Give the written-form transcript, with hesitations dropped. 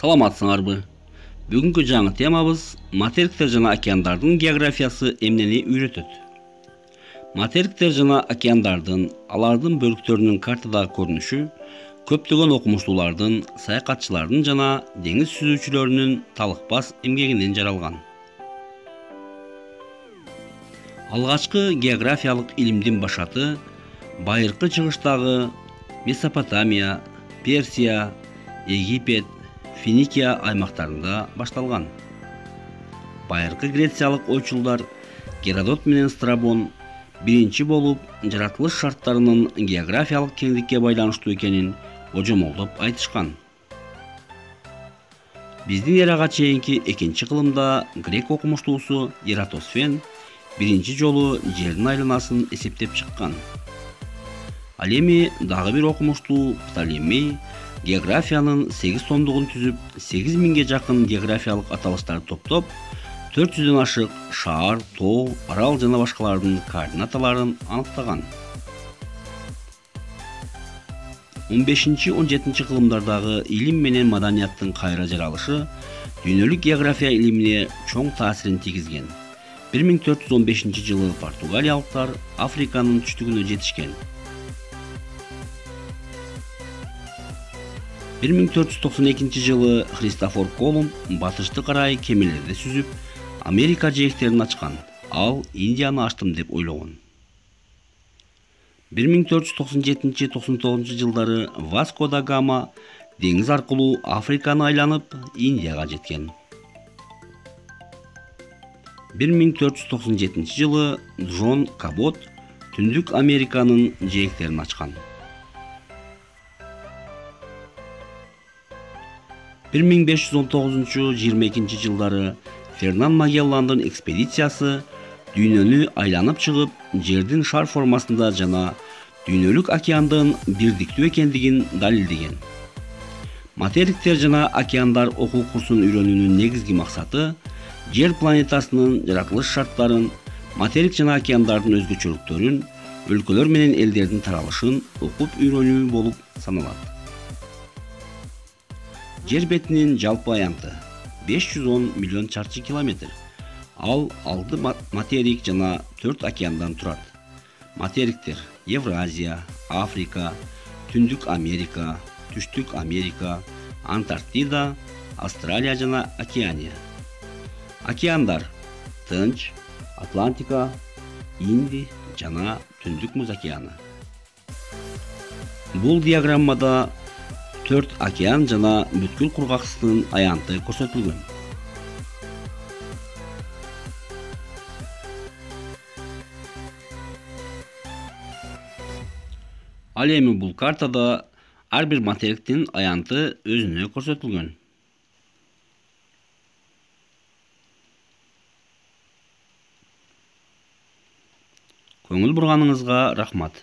Саламатсыңарбы? Бүгүнкү жаңы темабыз материктер жана океандардын географиясы эмнени үйрөтөт. Материктер жана океандардын, алардын бөлүктөрүнүн картадагы көрүнүшү көптөгөн окумуштуулардын, саякатчылардын жана деңиз сүзүүчүлөрүнүн талыкпас эмгегинен жаралган. Алгачкы географиялык илимдин башаты байыркы чыгыштагы Месопотамия, Персия, Египет, Финикия аймактарында башталган. Байыркы грециялык ойчулдар Геродот менен Страбон биринчи болуп жаратылыш шарттарынын географиялык кеңдикке байланыштуу экенин божомолдоп айтышкан. Биздин эрага чейинки экинчи кылымда грек окумуштуусу Эратосфен биринчи жолу жердин айланасын эсептеп чыккан. Ал эми дагы бир окумуштуу Птолемей географиянын 8 томдугун түзүп, 8000ге жакын географиялык аталыштарды топтоп, 400дөн ашык шаар, тоо, арал жана башкалардын координаталарын аныктаган. 15-17 кылымдардагы илим менен маданияттын кайра жаралышы дүйнөлүк география илимине чоң таасирин тийгизген. 1415 жылы португалиялыктар Африканын түштүгүнө жетишкен. 1492 жылы Христофор Колумб батышты карай кемелерди сүзүп, Америка жээктерин ачкан. Ал Индияны ачтым деп ойлогон. 1497-99 жылдары Васко да Гама деңиз аркылуу Африканы айланып, Индияга жеткен. 1497 жылы Джон Кабот Түндүк Американын жээктерин ачкан. 1519-22 жылдары Фернан Магелландын экспедициясы дүйнөнү айланып чыгып, жердин шар формасында жана дүйнөлүк океандын бирдиктүү экендигин далилдеген. Материктер жана океандар окуу курсун үйрөнүүнүн негизги максаты жер планетасынын жаратылыш шарттарын, материк жана океандардын өзгөчөлүктөрүн, өлкөлөр менен элдердин таралышын окуп үйрөнүү болуп саналат. Жер бетинин жалпы аянты 510 миллион чарчы километр. Ал 6 материк жана 4 океандан турат. Материктер Евразия, Африка, Түндүк Америка, Түштүк Америка, Антарктида, Австралия жана Океания. Океандар Тынч, Атлантика, Инди жана Түндүк Муз океаны. Бул диаграммада 4 океан жана бүткүл кургакчылыктын аянты көрсөтүлгөн. Ал эми бул картада ар бир материктин аянты өзүнө көрсөтүлгөн. Көңүл бурганыңызга рахмат.